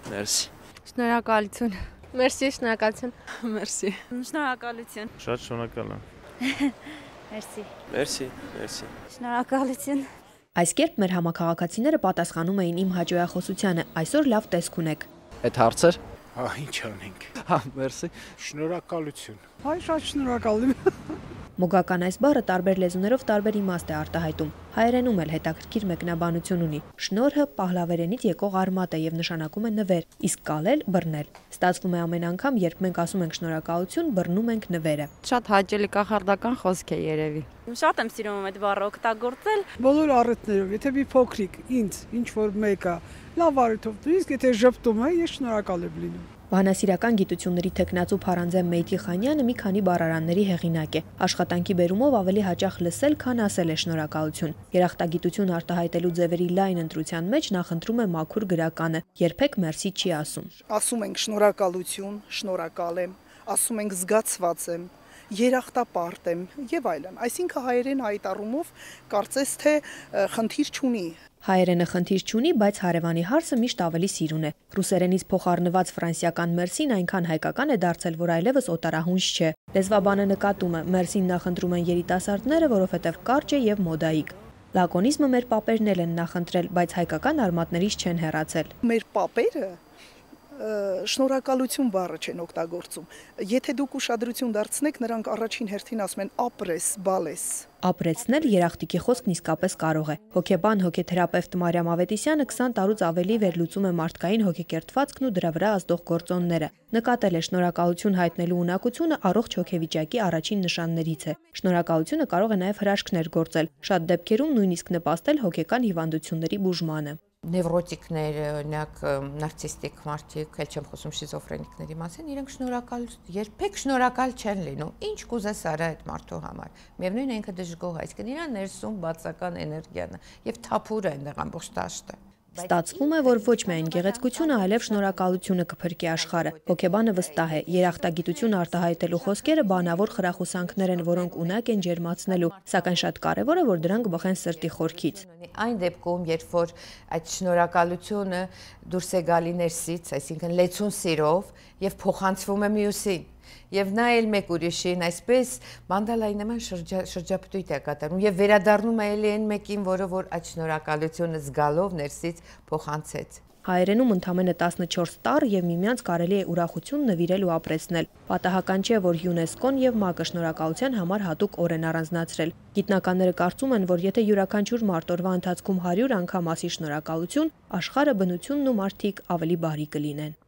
Մերսի։ Շնորհակալություն։ Մերսի, շնորհակալություն։ Մերսի։ Շնորհակալություն։ Շատ շնորհակալ եմ։ Մերսի։ Մերսի, մերսի։ Շնորհակալություն։ Այս կերպ մեր համակարգացիները պատասխանում էին իմ հաջողախոսությանը, այսօր լավ տեսք ունեք։ Այդ հարցեր։ Ինչ անենք։ Մերսի։ Շնորհակալություն։ Հայ շատ շնորհակալ եմ։ Մոգական այս բառը տարբեր լեզուներով տարբեր իմաստ է արտահայտում։ Հայերենում էլ հետաքրքիր մեկնաբանություն ունի։ Շնորհը պահլավերենից եկող արմատ է եւ նշանակում է նվեր, իսկ կալել բռնել։ Ստացվում է ամեն անգամ, երբ մենք ասում ենք շնորհակալություն, բռնում ենք նվերը։ Շատ հաճելի կախարդական խոսք է երևի։ Շատ եմ սիրում այդ բառը օգտագործել։ Բոլոր առիթներով, եթե մի փոքրիկ ինձ ինչ որ մեկը լավ առիթով դու, իսկ եթե ժպտում է, ես շնորհակալ եմ լինում։ Բանասիրական գիտությունների թեկնածու Փարանձե Մեյթիխանյանը մի քանի բառարանների հեղինակ է։ Աշխատանքի բերումով ավելի հաճախ լսել, քան ասել է շնորհակալություն։ Երախտագիտություն արտահայտելու ձևերի լայն ընտրության մեջ նախընտրում է մաքուր գրականը։ Երբեք մերսի չի ասում։ Ասում ենք շնորհակալություն, շնորհակալ եմ, ասում ենք զգացված եմ, երախտապարտ եմ եւ այլն։ Այսինքն հայերեն այդ առումով կարծես թե խնդիր չունի։ Հայերենը խնդիր չունի, բայց հարևանի հարսը միշտ ավելի սիրուն է։ Ռուսերենից փոխառնված ֆրանսիական մերսին այնքան հայկական է դարձել, որ այլևս օտարահունչ չէ։ Լեզվաբանը նկատում է, մերսին նախընտրում են երիտասարդները, որովհետև կարճ է եւ մոդայիկ։ Լակոնիզմը մեր պապերն էլ են նախընտրել, բայց հայկական արմատներից չեն հեռացել։ Մեր պապերը շնորհակալություն բառը չեն օգտագործում։ Եթե դուք ուշադրություն դարձնեք, նրանք առաջին հերթին ասում են ապրես, բալես։ Ապրեցնել երախտիկի խոսքն իսկապես կարող է։ Հոգեբան հոգեթերապևտ Մարիամ Ավետիսյանը 20 տարուց ավելի վերլուծում է մարդկային հոգեկերտվածքն ու դրա վրա ազդող գործոնները։ Նկատել է շնորհակալություն հայտնելու ունակությունը առողջ հոգեվիճակի առաջին նշաններից է։ Շնորհակալությունը կարող է նաև հրաշքներ գործել, շատ դեպքերում նույնիսկ նպաստել հոգեկան հիվանդությունների բուժմանը։ Նևրոտիկներ, օրինակ նարցիստիկ մարդիկ, էլ չեմ խոսում շիզոֆրենիկների մասին, իրենք երբեք շնորհակալ չեն լինում։ Ինչ կուզես արա այդ մարդու համար։ Միևնույն է ինքը դժգոհ է, իսկ իրան ներսում բացական էներգիան է եւ թափուր է այնտեղ ամբողջ տաշտը։ Ստացվում է, որ ոչ միայն գեղեցկությունը, այլև շնորհակալությունը կփրկի աշխարհը։ Հոգեբանը վստահ է, երախտագիտություն արտահայտելու խոսքերը բանավոր խրախուսանքներ են, որոնք ունակ են ջերմացնելու, սակայն շատ կարևոր է, որ դրանք բխեն սրտի խորքից։ Այն դեպքում, երբ որ այդ շնորհակալությունը դուրս է գալի ներսից, այսինքն լեցուն սիրով եւ փոխանցվում է մյուսին, եւ նա էլ մեկ ուրիշին, այսպես մանդալայի նման շրջապտույտ է կատարում եւ վերադառնում է էլի այն մեկին, որը որ այդ շնորհակալությունը զգալով ներսից փոխանցեց։ Հայերենում ընդամենը 14 տառ եւ միմյանց կարելի է ուրախություն նվիրել ու ապրեցնել։ Պատահական չէ, որ ՅՈՒՆԵՍԿՕ-ն եւ ՄԱԿ-ը շնորհակալության համար հատուկ օր են առանձնացրել։ Գիտնականները կարծում են, որ եթե յուրաքանչյուր մարդ օրվա ընթացքում 100 անգամ ասի շնորհակալություն, աշխարհը, բնությունն ու մարդիկ ավելի բարի կլինեն։